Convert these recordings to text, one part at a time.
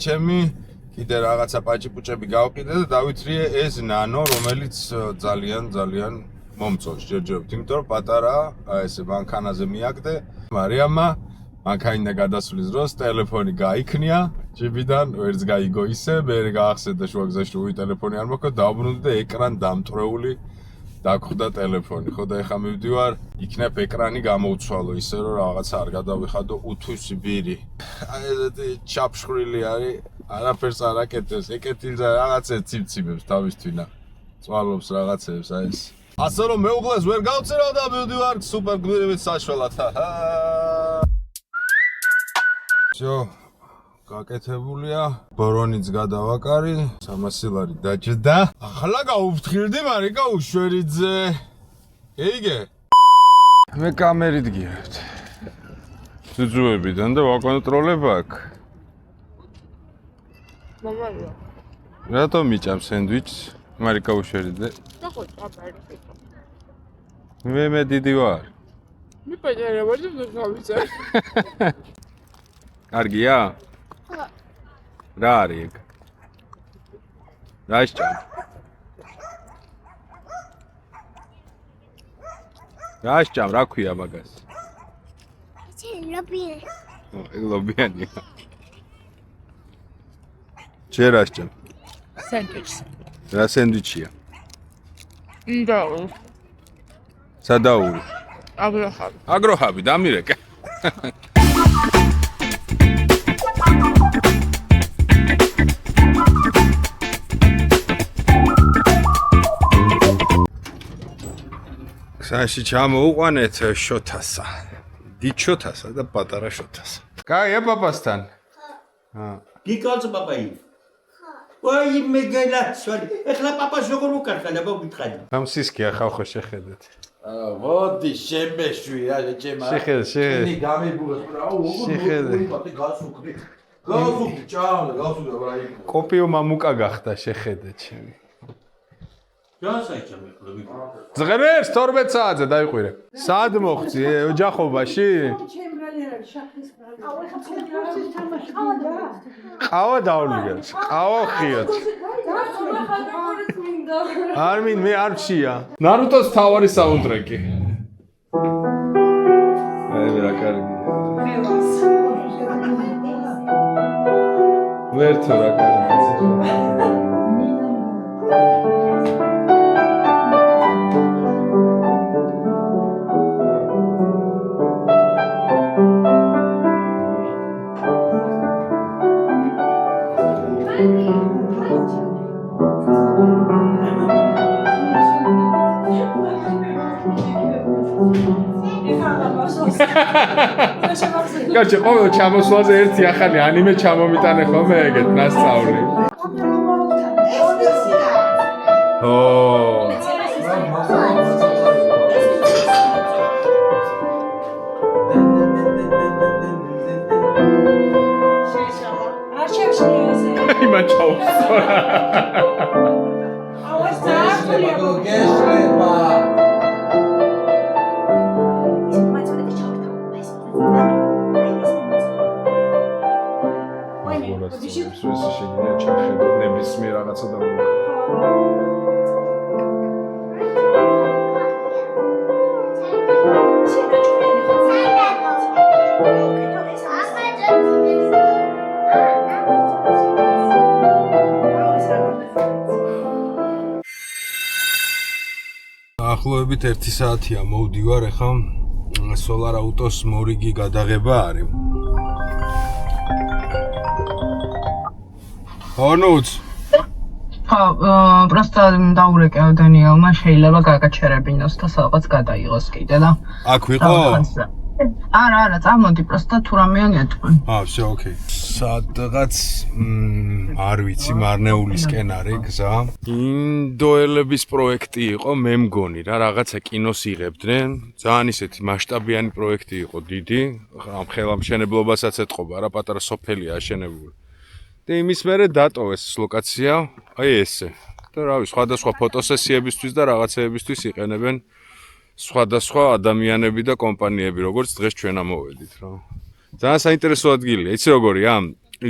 ჩემი კიდე რაღაცა პაჭი-პუჭები გავყიდე და დავითრიე ეს ნანო, რომელიც ძალიან მომწონს ჯერჯერობით, იმიტომ რომ პატარაა, აი ესე მანქანაზე მიაგდე. მარიამმა მანქანიდან გადასვლის დროს ტელეფონი გაიქნია ჯიბიდან, ვერც გაიგო ისე, მე გაახსენდა შუაგზაში რომ ტელეფონი არ მოქონდა, დაუბრუნდი და ეკრანი დამტვრეული დაგხვდა ტელეფონი. ხო და ეხლა მივდივარ, იქნებ ეკრანი გამოვცვალო ისე რომ რაღაცა არ გადავიხადო უთვისი ბირი. აი ესეთი ჩაფშხრილი არის, არაფერს არ აკეთებს, ეკეთილს რაღაცა ციფციფებს თავისთვინა. წვალობს რაღაცებს აი ეს. ასე რომ მეუღლეს ვერ გავწერავ და მივდივარ სუპერ გმირებით საშველად. всё, გაკეთებულია. ბორონიც გადავაკარი, 300 ლარი დაჭდა. ახლა გავუფრთხილდი მარიკა უშვერიძე. ეიგე. მე კამერით გირავთ. ძუძუებიდან და ვაკონტროლებ აქ. მამაია. რატომ მიჭამ სენდვიჩს? მარიკა უშვერიძე. ნახო, აბარი. მე დიდი ვარ. მე პატარა ვარ და გავიწე. კარგია? რა არის ეგ? რა ისჭამ? რა ისჭამ, რა ქვია მაგას? ლობიანი. ეგ ლობიანია. შენ რა ისჭამ? სენდვიჩს. რა სენდვიჩია? ინდაუ. სადაური. აგროჰაბი. აგროჰაბი, დამირეკე. საში ჩამოუყვანეთ შოთასა. დიდ შოთასა და პატარა შოთასა. კაია პაპასთან? გიკალს პაპაი. ვაი მე გელაცვალი. ეხლა პაპას როგორ უკარხანა მოგითხარი. გამსისკია ხალხო შეხედეთ. ვოდი შემეშვი რა ჩემა. შეხედე. ნი გამიბუროს რა როგორ მოყავდი გასუქდი. გასუქდი ჭამდა გასუქდა რა იქ. კოპიო მამუკა გახდა შეხედე ჩემი. გასაიჭამე ხლები. ზღერეს 12 საათზე დაიყვირე. სად მოხდი ოჯახობაში? ყავა დაავლიგეთ. ყავა ხიოთ. არმინ მე არ ვშია. ნარუტოს თავარი საუნდტრეკი. აი რა კარგი. ვერთო რა კარგი. კაჩი ყოველ ჩამოსვლაზე ერთი ახალი ანიმე ჩამომიტანე ხოლმე ეგეთ ნასწავლი. იმან ჩაუსწორა. შეგიძლია ჩახედოთ ნებისმიერ რაღაცა დავუყო. ახლოებით 1 საათია მოვდივარ, ეხლა სოლარ აუტოს მორიგი გადაღება არის. Honut. Просто დაურეკე დანიელმა შეიძლება გაგაჩერებინოს და სადღაც გადაიღოს კიდე და აქ ვიყო? არა, წამოდი, პროსტა თუ რამეან ეთქვი. всё, окей. სადღაც არ ვიცი, მარნეულისკენ არის გზა. ინდოელების პროექტი იყო, მე მგონი რა, რაღაცა კინოს იღებდნენ. ძალიან ისეთი მასშტაბიანი პროექტი იყო, დიდი. ამ ხელამშენებლობასაც ეთყობა რა, პატარა სოფელია აშენებული. და იმის მერე დატოვეს ლოკაცია, აი ესე. და რავი, სხვადასხვა ფოტოსესიებისთვის და რაღაცეებისთვის იყენებენ სხვადასხვა ადამიანები და კომპანიები, როგორც დღეს ჩვენ ამოვედით რა. ძალიან საინტერესო ადგილია. იცი როგორია?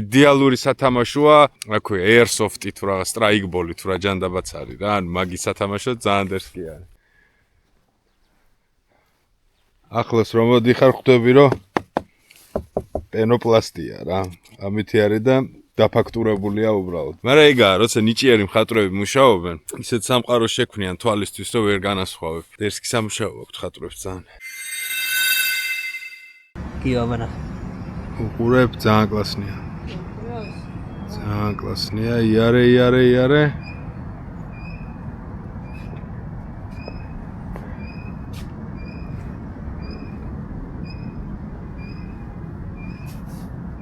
იდეალური სათამაშოა, რა ქვია, airsoft-ით თუ რაღაც strike-ball-ით თუ რა ჯანდაბაც არის რა, ან მაგის სათამაშო ძალიან დერსკი არის. ახლოს რომ მოდიხარ, ხვდები რომ პენოპლასტია რა. ამითი არის და დაფაქტურებულია უბრალოდ. მაგრამ ეგაა, როცა ნიჭიერი მხატვრები მუშაობენ, ისეთ სამყაროს შექმნიან თვალისთვის, რომ ვერ განასხვავებ. დერსკი სამუშაო აქვს მხატვრებს ძალიან. გიავანა. უყურებ, ძალიან კლასნია. ძალიან კლასნია, იარე.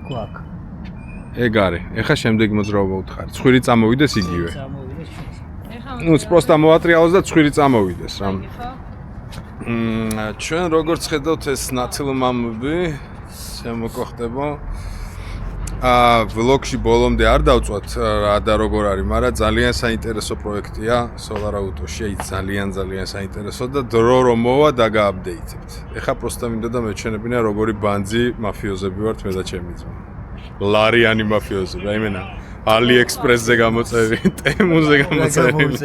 კვაკ. ეგ არის. ეხა შემდეგ მოძრაობა უთხარი. ცხვირი წამოვიდეს იგივე. წამოვიდეს ჩვენს. ნუ პროსტა მოატრიალოს და ცხვირი წამოვიდეს რა. ჩვენ როგორც ხედავთ ეს ნაცილმამები შემოგხდება. ვლოგში ბოლომდე არ დავწვათ რა და როგორ არის, მაგრამ ძალიან საინტერესო პროექტია SolarAuto-ში, ძალიან საინტერესო და დრო რომ მოვა და გააპდეიტებთ. ეხა პროსტა მინდა და მეჩვენებინა როგორი ბანძი მაფიოზები ვართ მე და ჩემი ძმა. ლარიანი მაფიოზები, აი მენა AliExpress-ზე გამოწერილი, Temu-ზე გამოწერილი.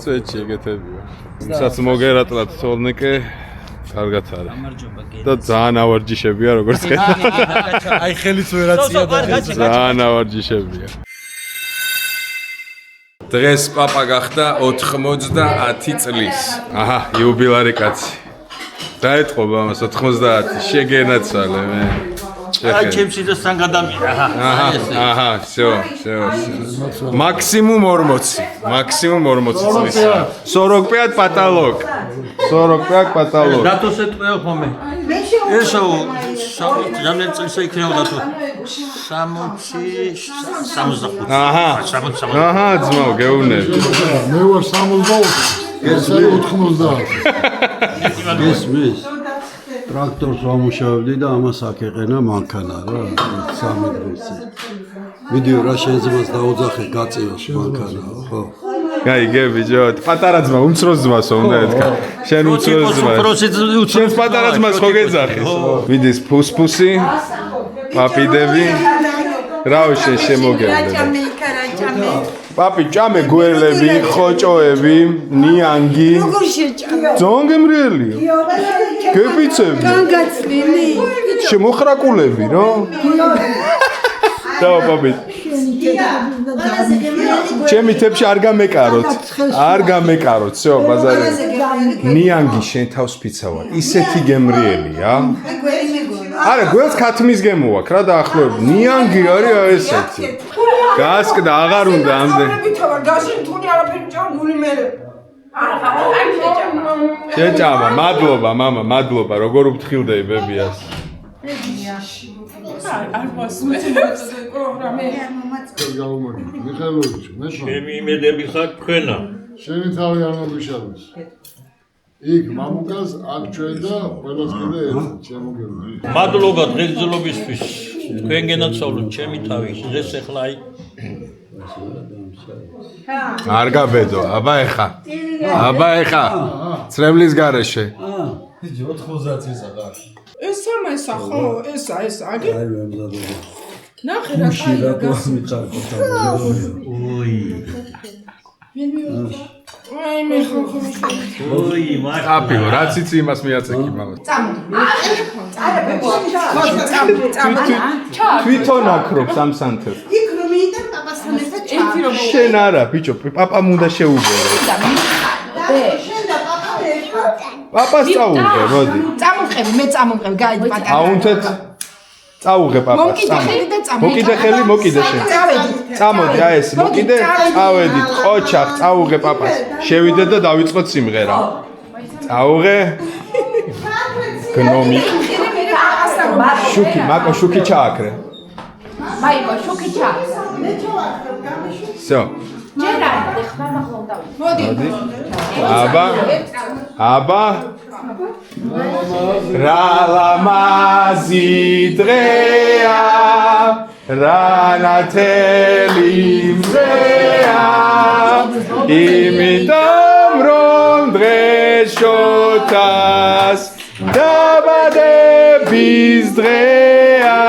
წეჩი ეგეთებია. ისაც მოგერატლათ თორნიკე, კარგად არის. გამარჯობა გენი. და ძალიან ავარჯიშებია როგორც ხედავთ. აი ხელიც ვერაცია და ძალიან ავარჯიშებია. დღეს პაპა გახდა 90 წლის. აჰა, იუბილარი კაცი. დაეთყობა მას 90, შეგენაცვალე მე. აი ჩემს სიტყვასთან გადამიღე. აჰა, всё. მაქსიმუმ 40 წლის. 45 პატალოგ. 45 პატალოგ. დათო სეტყვეო ხომე. ესო რამდენი წელს იქნება დათო? 65. აჰა. 60. აჰა, ძმაო, გეუბნები. მე ვარ 64, ეს არის 90. ეს ტრაქტორს ვამუშავებდი და ამას აქ ეყენა მანქანა რა, სამი დღეში. ვიდეო რა შეიძლება დაოძახე გაწევას მანქანა, ხო? გაიგე ბიჭო, პატარა ძმა, უმცროს ძმასო უნდა ეთქა. შენ უმცროს ძმა. შენ პატარა ძმას ხო გეძახის? მიდის ფუსფუსი, პაპიდები. რაო შენ შემოგევლები. პაპი, ჭამე გველები, ხოჭოები, ნიანგი. როგორ შეჭამე? ძონგემრიელიო. გეპიცები. განგაცლილი. შემოხრაკულები რა. დავა პაპი. ჩემი თებში არ გამეკაროთ. არ გამეკაროთ, всё, ბაზარი. ნიანგი შენ თავს ფიცავარ. ისეთი გემრიელია. არა, გველს ქათმის გემოაქვს რა დაახლოებით. ნიანგი არის ესეთი. გასკდა აღარ უნდა ამდენ. შეჭამა, მადლობა მამა, მადლობა, როგორ უფრთხილდები ბებიას. მიხეილოვიჩ, მე ჩემი იმედები ხარ თქვენა. შენი თავი არ მოგვიშალოს. იქ მამუკას აქ ჩვენ და ყველას კიდე ერთ შემოგევლო. მადლობა დღესდღეობისთვის. თქვენ გენაცვალოთ ჩემი თავი. დღეს ახლა აი არ გაბედო, აბა ეხა. წრემლის გარეშე. 90 წელსა და ეს სამასა ხო? ესა აგი? აი მე მზადდება. ნახე რა კაია მიწარკოთა. ოი. აი მე ხო ოი, მაშ. აფილო, რაც იცი იმას მიაწექი მამა. თვითონ აკრობს ამ სანთებს. იქ რომ იდა პაპასთან ერთად ჩა. შენ არა, ბიჭო, პაპამ უნდა შეუბერო. შენ და პაპა ერთად. პაპას წაუღე, მოდი. წამოვყევი, მე წამოვყევი, გაიდი პატარა. აუნთეთ წაუღე პაპას. მოკიდე ხელი და წამოვყევი. მოკიდე ხელი, მოკიდე შენ. წამოდი, აი ეს, მოკიდე, წავედით, ყოჩახ, წაუღე პაპას. შევიდე და დავიწყოთ სიმღერა. წაუღე. გნომი. შუქი, მაკო შუქი ჩააქრე. მაიკო შუქი ჩა. всё. ჯერა ხმა მახლონდა. მოდი. აბა. რა ლამაზი დღეა. რანათელი მზეა. იმიტომ რომ დღეს შოთას დაბადების დღეა.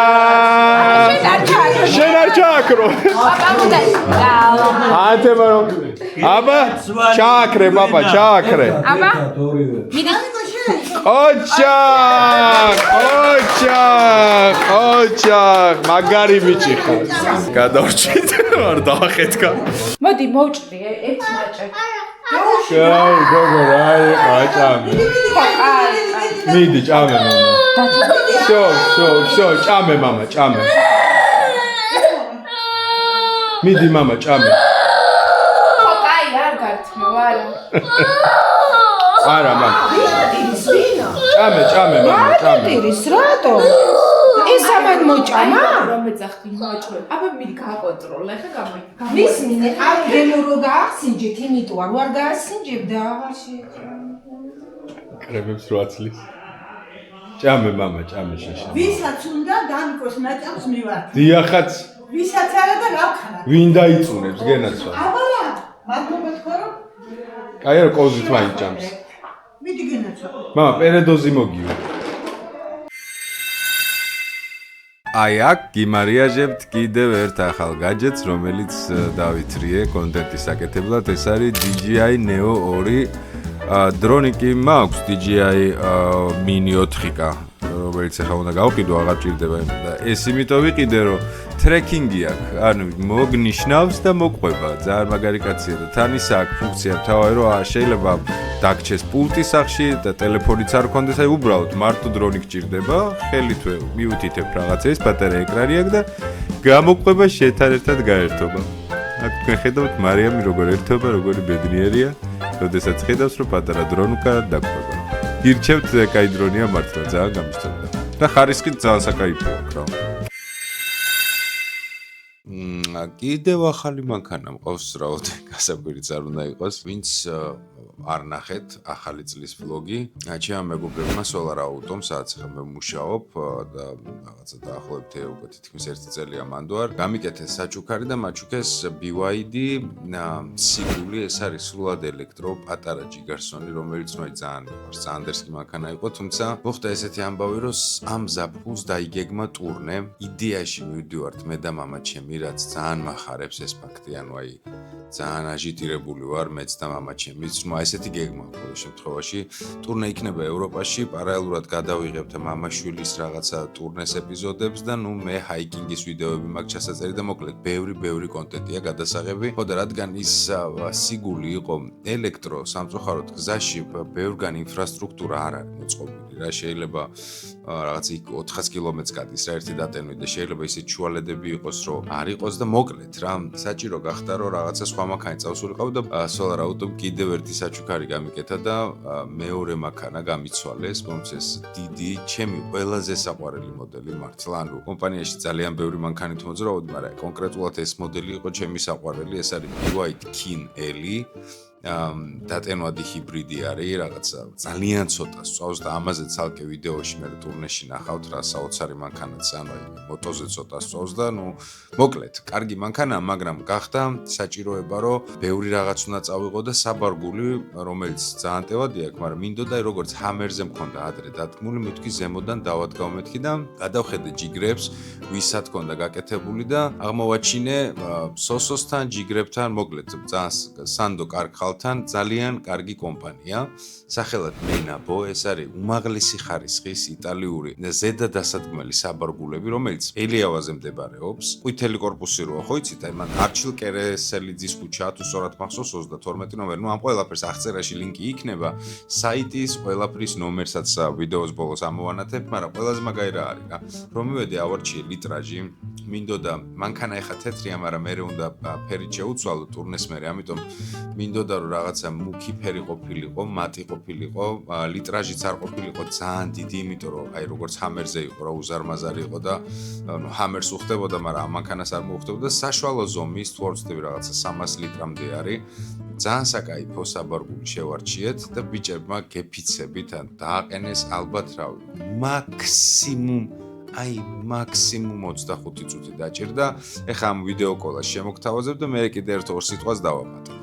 შენ არ ჩააქრო. ანთება რომ აბა ჩააქრე პაპა ჩააქრე. აბა ოჩახ მაგარი ბიჭი ხარ. გადავრჩით არ დაახეთქა. მოდი მოვჭრი ერთ მაჭე. კაი გოგო რაი მაჭამე. მიდი ჭამე მამა. შო ჭამე მამა ჭამე. მიდი მამა ჭამე. ხო კაი არ გართმევ არა. არა მამა. ჭამე მამა ჭამე. ის რატო? ეს ამად მოჭამა? რომ ეძახდი მოჭრე. აბა მიდი გააკონტროლე ხა გამოი. მისმინე არ გემურო გაახსინჯეთ იმიტომ არ ვარ გაახსინჯებ და აღარ შეჭამ. კრებებს რო აცლის. ჭამე მამა ჭამე შეშა. ვისაც უნდა დამიკოს ნაჭამს მივარ. დიახაც ვისაც არა და რა ვქნა. ვინ დაიწუნებს გენაცვა. აბა მადლობა თქვა რომ კაი რა კოზით მაინც ჭამს. მიდი გენაცვა. მამა პერედოზი მოგიო. აი აქ გიმარიაჟებთ კიდევ ერთ ახალ გაჯეტს, რომელიც დავითრიე კონტენტის საკეთებლად. ეს არის DJI Neo 2 დრონი კი მაქვს DJI Mini 4K, რომელიც ახლა უნდა გავყიდო, აღარ ჭირდება და ეს იმიტომ ვიყიდე, რომ ტრეკინგი აქვს, ანუ მოგნიშნავს და მოყვება. ძალიან მაგარი კაცია და თან ის აქვს ფუნქცია თავი, რომ შეიძლება დაგჩეს პულტი სახში და ტელეფონიც არ გქონდეს, აი უბრალოდ მარტო დრონი გჭირდება, ხელით მიუთითებ რაღაცას, ბატარეა ეკრანი აქვს და გამოყვება შეთან ერთად გაერთობა. აქ თქვენ ხედავთ მარიამი როგორ ერთობა, როგორი ბედნიერია, როდესაც ხედავს რომ პატარა დრონუკარად დაგვება. გირჩევთ კაი დრონია მართლა, ძალიან გამისწორდა. და ხარისხი ძალიან საკაიფოა აქ რა. კიდევ ახალი მანქანა მყავს რაოდენ გასაკვირიც არ უნდა იყოს. ვინც არ ნახეთ ახალი წლის ვლოგი, ჩემმა მეგობრებმა Solar Auto-მ, სადაც ახლა მე ვმუშაობ და რაღაცა დაახლოებით უკვე თითქმის 1 წელია მანდ ვარ. გამიკეთეს საჩუქარი და მაჩუქეს BYD სიგული, ეს არის სრულად ელექტრო, პატარა ჯიგარსონი, რომელიც მე ძალიან მიყვარს. ძალიან დერსკი მანქანა იყო, თუმცა მოხდა ესეთი ამბავი, რომ ამ ზაფხულს დაიგეგმა ტურნე. იდეაში მივდივართ მე და მამა ჩემი, რაც ძალიან მახარებს ეს ფაქტი, ანუ აი ძალიან აჟიტირებული ვარ მეც და მამა ჩემიც, რომ ესეთი გეგმა ყოველ შემთხვევაში ტურნე იქნება ევროპაში, პარალელურად გადავიღებთ მამაშვილის რაღაცა ტურნეს ეპიზოდებს და ნუ მე ჰაიკინგის ვიდეოები მაქვს ჩასაწერი და მოკლედ ბევრი კონტენტია გადასაღები. ხო და რადგან ის სიგული იყო ელექტრო სამწუხაროდ გზაში ბევრგან ინფრასტრუქტურა არ არის მოწყობილი რა, შეიძლება რაღაც 400 კილომეტრს გადის რა ერთი დატენვი და შეიძლება ისე ჩუალედები იყოს რომ არ იყოს და მოკლედ რა საჭირო გახდა რომ რაღაცა სხვა მანქანა წავსულიყავ და Solar Auto-მ კიდევ ერთი საჩუქარი გამიკეთა და მეორე მანქანა გამიცვალეს, მომცეს დიდი, ჩემი ყველაზე საყვარელი მოდელი მართლა, ანუ კომპანიაში ძალიან ბევრი მანქანით მოძრაობდი, მაგრამ კონკრეტულად ეს მოდელი იყო ჩემი საყვარელი, ეს არის BYD Kin L დატენვადი ჰიბრიდი არის, რაღაცა ძალიან ცოტა სწავს და ამაზე ცალკე ვიდეოში მე ტურნეში ნახავთ რა საოცარი მანქანაც, ანუ მოტოზე ცოტა სწავს და ნუ მოკლედ, კარგი მანქანა, მაგრამ გახდა საჭიროება, რომ ბევრი რაღაც უნდა წავიღო და საბარგული, რომელიც ძალიან ტევადი აქვს, მაგრამ მინდოდა როგორც ჰამერზე მქონდა ადრე დადგმული, მეთქი ზემოდან დავადგავ მეთქი და გადავხედე ჯიგრებს, ვისაც ჰქონდა გაკეთებული და აღმოვაჩინე სოსოსთან, ჯიგრებთან, მოკლედ, ძალიან სანდო კარგ ძალიან კარგი კომპანია, სახელად Menabo, ეს არის უმაღლესი ხარისხის იტალიური ზედა დასადგმელი საბარგულები, რომელიც ელიავაზე მდებარეობს. ყვითელი корпуსი როა, ხო იცით, აი მან არჩილ კერესელიძის ქუჩა, თუ სწორად მახსოვს 32 ნომერი, ნუ ამ ყველაფერს აღწერაში ლინკი იქნება, საიტის ყველაფრის ნომერსაც ვიდეოს ბოლოს ამოვანათებ, მაგრამ ყველაზე მაგარი რა არის რა, რომ მივედი ავარჩიე ლიტრაჟი, მინდოდა მანქანა ეხა თეთრია, მაგრამ მე უნდა ფერით შეუცვალო ტურნეს მერე, ამიტომ მინდოდა რომ რაღაცა მუქი ფერი ყოფილიყო, მატი ყოფილიყო, ლიტრაჟიც არ ყოფილიყო ძალიან დიდი, იმიტომ რომ აი როგორც ჰამერზე იყო რა უზარმაზარი იყო და ანუ ჰამერს უხდებოდა, მაგრამ ამ მანქანას არ მოუხდებოდა. საშუალო ზომის თუ არ ვცდები რაღაცა 300 ლიტრამდე არის. ძალიან საკაიფო საბარგული შევარჩიეთ და ბიჭებმა გეფიცებით ან დააყენეს ალბათ რავი მაქსიმუმ 25 წუთი დაჭირდა. ეხლა ამ ვიდეო კოლას შემოგთავაზებ და მე კიდე ერთ ორ სიტყვას დავამატებ.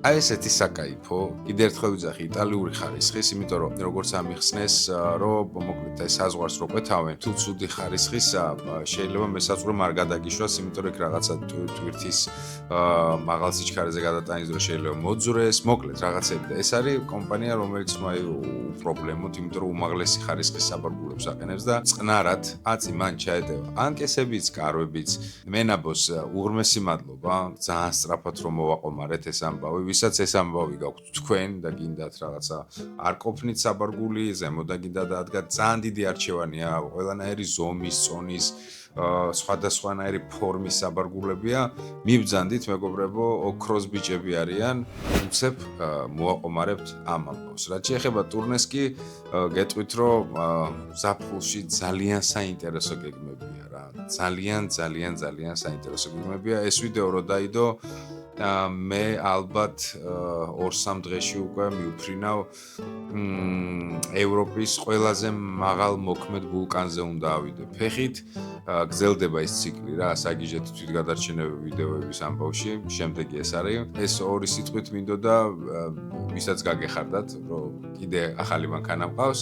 აი ესეთი საკაიფო, კიდე ერთხელ ვიძახი იტალიური ხარისხის, იმიტომ რომ როგორც ამიხსნეს, რომ მოკლედ ეს საზღვარს რო ყვეთავენ, თუ ცუდი ხარისხისა, შეიძლება მესაწვრო არ გადაგიშვას, იმიტომ რომ ეგ რაღაცა ტვირთის მაღალ სიჩქარეზე გადატანის დრო შეიძლება მოძვრეს, მოკლედ რაღაცები და ეს არის კომპანია, რომელიც უპრობლემოდ, იმიტომ რომ უმაღლესი ხარისხის საბარგულებს აყენებს და წყნარად აწი მან ჩაეტევა ანკესებიც, კარვებიც. მენაბოს უღრმესი მადლობა, ძალიან სწრაფად რომ მოვაყომარეთ ეს ამბავი. ვისაც ეს ამბავი გაქვთ თქვენ და გინდათ რაღაცა არ ყოფნით საბარგული, ზემო და გინდა დაადგათ, ძალიან დიდი არჩევანია, ყველანაირი ზომის, წონის, სხვადასხვანაირი ფორმის საბარგულებია. მიბრძანდით, მეგობრებო, ოქროს ბიჭები არიან, უცებ მოვაყომარებთ ამ ამბავს. რაც შეეხება ტურნეს კი, გეტყვით, რომ ზაფხულში ძალიან საინტერესო გეგმებია რა. ძალიან საინტერესო გეგმებია. ეს ვიდეო რო დაიდო მე ალბათ 2-3 დღეში უკვე მივფრინავ ევროპის ყველაზე მაღალ მოქმედ ვულკანზე უნდა ავიდე ფეხით. გრძელდება ეს ციკლი რა, საგიჟეთ თვითგადარჩენები ვიდეოების ამბავში. შემდეგი ეს არის. ეს ორი სიტყვით მინდოდა ვისაც გაგეხარდათ, რომ კიდე ახალი მანქანა მყავს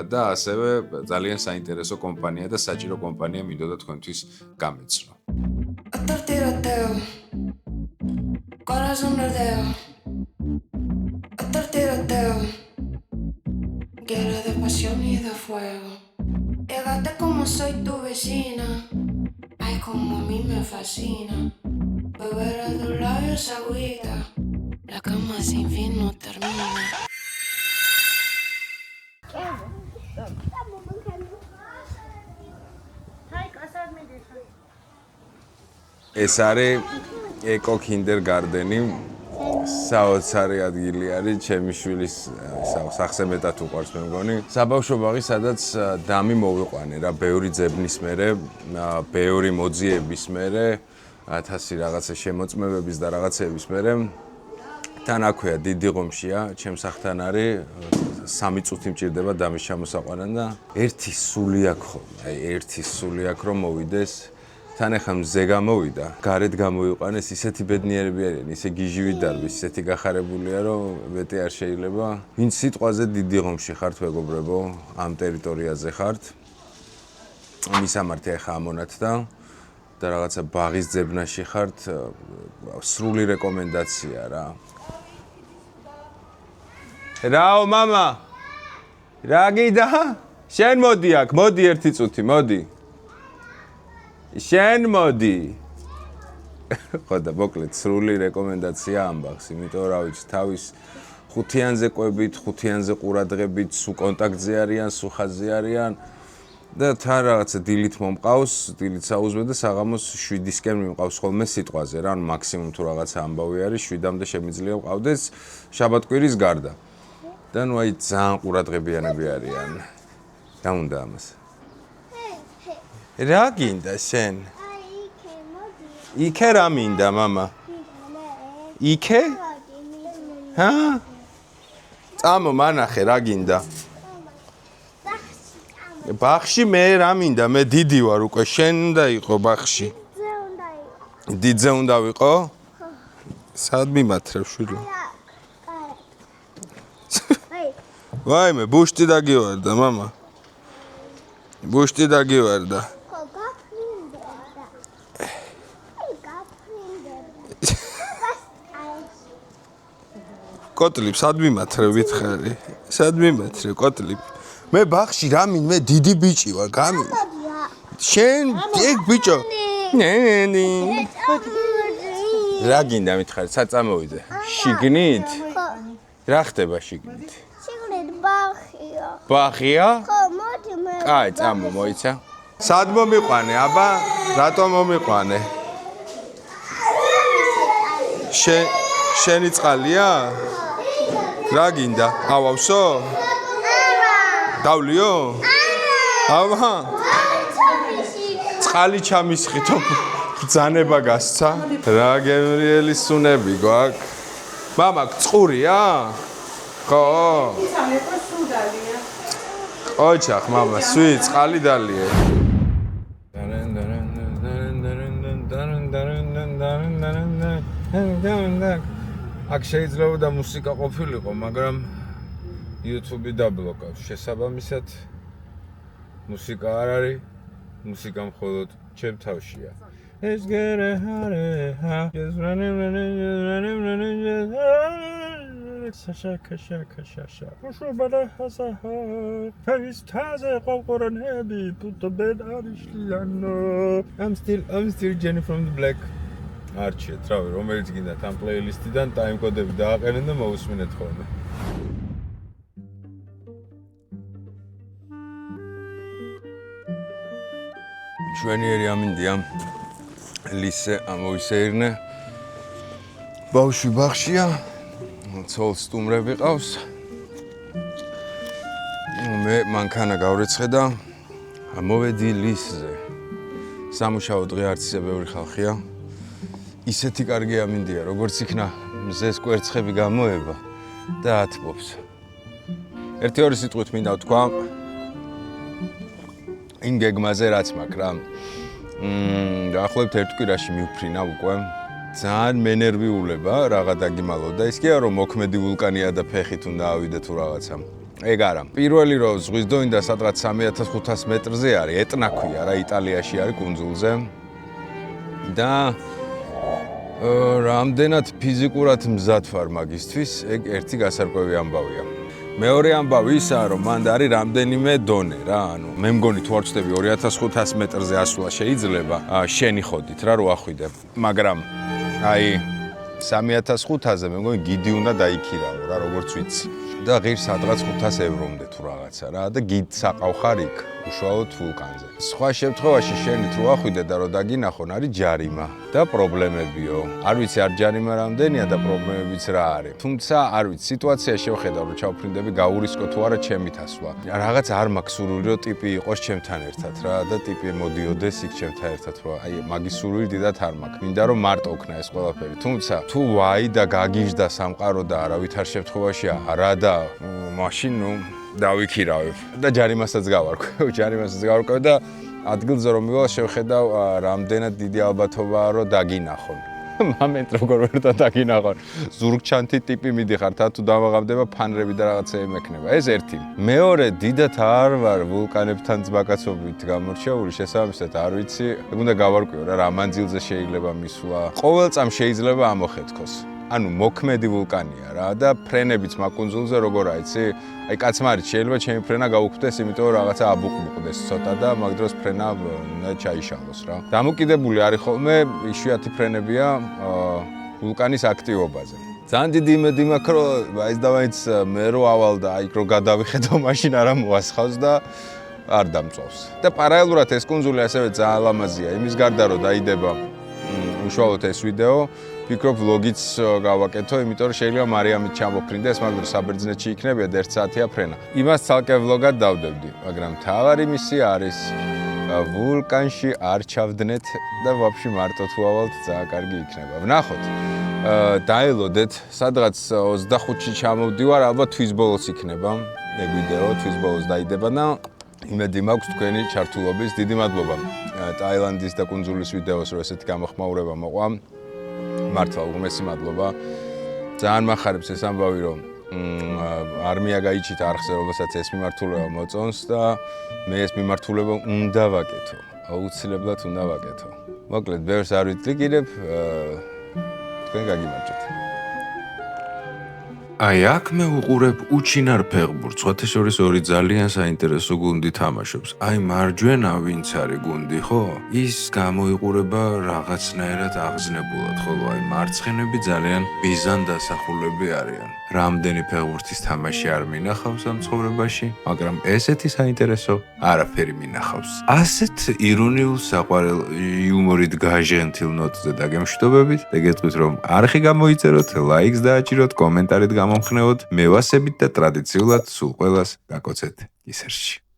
და ასევე ძალიან საინტერესო კომპანია და საჭირო კომპანია მინდოდა თქვენთვის გამეცნო. Corazón verdeo, otro tiroteo, guerra de pasión y de fuego. Llegaste como soy tu vecina, ay como a mí me fascina. Beber a tus labios agüita, la cama sin fin no termina. ეს არის ეკო კინდერგარდენი, საოცარი ადგილი არის, ჩემი შვილის სახზე მეტად უყვარს მე მგონი. საბავშვო ბაღი, სადაც დამი მოვიყვანე რა, ბევრი ძებნის მერე, ბევრი მოძიების მერე, 1000 რაღაცა შემოწმებების და რაღაცების მერე. თან აქვეა დიდი ღომშია, ჩემ სახთან არის 3 წუთი მჭირდება დამის ჩამოსაყვანად და ერთი სული აქვს ხოლმე, აი ერთი სული აქვს რომ მოვიდეს. თან ახლა მზე გამოვიდა, გარეთ გამოიყვანეს, ისეთი ბედნიერები არიან, ისე გიჟივით დარბის, ისეთი გახარებულია, რომ მეტი არ შეიძლება. ვინც სიტყვაზე დიდი ღომში ხართ, მეგობრებო, ამ ტერიტორიაზე ხართ. მისამართი ახლა ამონათ და რაღაცა ბაღის ძებნაში ხართ, სრული რეკომენდაცია რა. რაო მამა? რა გიდა? შენ მოდი აქ, მოდი ერთი წუთი, მოდი. შენ მოდი. ხო და მოკლედ სრული რეკომენდაცია ამ ბაღს, იმიტომ რა ვიცი, თავის ხუთიანზე ყვებით, ხუთიანზე ყურადღებით, სულ კონტაქტზე არიან, სულ ხაზზე არიან და თან რაღაცა დილით მომყავს, დილით საუზმე და საღამოს 7-ისკენ მიმყავს ხოლმე სიტყვაზე რა, ანუ მაქსიმუმ თუ რაღაცა ამბავი არის, 7-მდე შემიძლია მყავდეს შაბათ-კვირის გარდა. და ნუ აი ძალიან ყურადღებიანები არიან. რა უნდა ამას? რა გინდა შენ? იქე რა მინდა მამა? იქე? ჰა? წამო მანახე რა გინდა? ბახში მე რა მინდა? მე დიდი ვარ უკვე, შენ უნდა იყო ბახში. დიდზე უნდა ვიყო? სად მიმათრებ შვილი? ვაიმე, ბუშტი დაგივარდა მამა. ბუშტი დაგივარდა. კოტლი, სად მიმათრე ვითხარი? სად მიმათრე კოტლი? მე ბახში რამინ მე დიდი ბიჭი ვარ, გამი. შენ ეგ ბიჭო. ნენი. რა გინდა მითხარი, სად წამოვიდე? შიგნით? რა ხდება შიგნით? შიგნით ბახია. ბახია? ხო, მოდი მე. კაი, წამო მოიცა. სად მომიყვანე, აბა? რატომ მომიყვანე? შენი წყალია? რა გინდა? ავავსო? დავლიო? აბა? წყალი ჩამისხითო. ბრძანება გასცა? რა გემრიელი სუნები გვაქვს? მამა, წყურია? ხო? ოჩახ, მამა, სვი, წყალი დალიე. აქ შეიძლება და მუსიკა ყოფილიყო, მაგრამ YouTube-ი დაბლოკავს. შესაბამისად, მუსიკა არ არის, მუსიკა მხოლოდ ჩემ თავშია. Let's get a hurry, just running. Shaka. Ushubada hasaha. Face taze qoqoranები, putobed arishliano. I'm still Jenny from the Black. არჩიეთ, რავი, რომელიც გინდათ ამ პლეილისტიდან ტაიმკოდები დააყენეთ და მოусმინეთ ხოლმე. შვენიერი ამინდია. ლისე ამოვისეირნე. ბავშვი ბახშია. ცოლ სტუმრები ყავს. მე მანქანა გავრეცხე და მოვედი ლისზე. სამუშაო დღე არც ისე ბევრი ხალხია. ისეთი კარგი ამინდია, როგორც იქნა მზეს კვერცხები გამოება და ათბობს. ერთი-ორი სიტყვით მინდა ვთქვა იმ გეგმაზე რაც მაქვს რა. დაახლოებით ერთ კვირაში მივფრინა უკვე. ძალიან მენერვიულება რაღა დაგიმალო და ის კი არა რომ მოქმედი ვულკანია და ფეხით უნდა ავიდე თუ რაღაცა. ეგ არა. პირველი რომ ზღვის დონიდან სადღაც 3500 მეტრზე არის, ეტნა ქვია რა, იტალიაში არის კუნძულზე. და რამდენად ფიზიკურად მზად ვარ მაგისთვის, ეგ ერთი გასარკვევი ამბავია. მეორე ამბავი ისაა, რომ მანდ არის რამდენიმე დონე რა, ანუ მე მგონი თუ არ ვწდები 2500 მეტრზე ასვლა შეიძლება, შენი ხოდით რა რო ახვიდე. მაგრამ აი 3500-ზე მე მგონი გიდი უნდა დაიქირავო რა, როგორც ვიცი. და ღირს სადღაც 500 ევრომდე თუ რაღაცა რა და გიდ საყავ იქ უშუალოდ ვულკანზე. სხვა შემთხვევაში შენით რო ახვიდე და რო დაგინახონ არის ჯარიმა და პრობლემებიო. არ ვიცი არ ჯარიმა რამდენია და პრობლემებიც რა არის. თუმცა არ ვიცი სიტუაცია შევხედავ რომ ჩავფრინდები გაურისკო თუ არა ჩემით ასვლა. რაღაც არ მაქვს სურვილი რომ ტიპი იყოს ჩემთან ერთად რა და ტიპი მოდიოდეს იქ ჩემთან ერთად რა. აი მაგის სურვილი დიდად არ მაქვს. მინდა რომ მარტო ოქნა ეს ყველაფერი. თუმცა თუ ვაი და გაგიჟდა სამყარო და არავითარ შემთხვევაში არა და მაშინ ნუ დავიქირავებ და ჯარიმასაც გავარკვევ და ადგილზე რომ მივალ შევხედავ რამდენად დიდი ალბათობაა რომ დაგინახონ. მომენტ როგორ ვერ დაგინახონ. ზურგჩანთი ტიპი მიდიხარ, თუ დავაღამდება ფანრები და რაღაცები მექნება. ეს ერთი. მეორე, დიდათ არ ვარ ვულკანებთან ძმაკაცობით გამორჩეული, შესაბამისად არ ვიცი, უნდა გავარკვიო რა მანძილზე შეიძლება მისვლა. ყოველ წამს შეიძლება ამოხეთქოს. ანუ მოქმედი ვულკანია რა და ფრენებიც მაკუნძულზე როგორ აიცი? აი კაცმარით შეიძლება ჩემი ფრენა გაუქმდეს, იმიტომ რომ რაღაცა აბუყბუყდეს ცოტა და მაგ დროს ფრენა უნდა ჩაიშალოს რა. დამოკიდებული არის ხოლმე იშვიათი ფრენებია ვულკანის აქტივობაზე. ძალიან დიდი იმედი მაქვს რომ აი დავაიც მე რო ავალ და აი რო გადავიხედო მაშინ არა მოასხავს და არ დამწვავს. და პარალელურად ეს კუნძული ასევე ძალიან ლამაზია, იმის გარდა რომ დაიდება უშუალოდ ეს ვიდეო ვფიქრობ ვლოგიც გავაკეთო, იმიტომ რომ შეიძლება მარიამით ჩამოფრინდა, ეს მაგ დროს საბერძნეთში იქნებია და 1 საათია ფრენა. იმას ცალკე ვლოგად დავდებდი, მაგრამ მთავარი მისია არის ვულკანში არ ჩავდნეთ და ვაფშე მარტო თუ ავალთ ძალიან კარგი იქნება. ვნახოთ. დაელოდეთ, სადღაც 25-ში ჩამოვდივარ, ალბათ თვის ბოლოს იქნება ეგ ვიდეო, თვის ბოლოს დაიდება და იმედი მაქვს თქვენი ჩართულობის. დიდი მადლობა ტაილანდის და კუნძულის ვიდეოს რო ესეთი გამოხმაურება მოყვა. მართლა უღმესი მადლობა. ძალიან მახარებს ეს ამბავი რომ არმია გაიჩით არხზე, რომელსაც ეს მიმართულება მოწონს და მე ეს მიმართულება უნდა ვაკეთო. აუცილებლად უნდა ვაკეთო. მოკლედ, ბევრს არ ვიტყვი, თქვენ გაგიმარჯვეთ. აი აქ მე უყურებ უჩინარ ფეხბურთს, სხვათა შორის ორი ძალიან საინტერესო გუნდი თამაშობს. აი მარჯვენა ვინც არის გუნდი, ხო? ის გამოიყურება რაღაცნაირად აღზნებულად, ხოლო აი მარცხენები ძალიან მიზანდასახულები არიან. რამდენი ფეხბურთის თამაში არ მინახავს ამ ცხოვრებაში, მაგრამ ესეთი საინტერესო არაფერი მინახავს. ასეთ ირონიულ საყვარელ იუმორით გაჟღენთილ ნოტზე დაგემშვიდობებით და გეტყვით რომ არხი გამოიწეროთ, ლაიქს დააჭიროთ, კომენტარით გამომხნევოთ, მევასებით და ტრადიციულად სულ ყველას გაკოცეთ ისერში.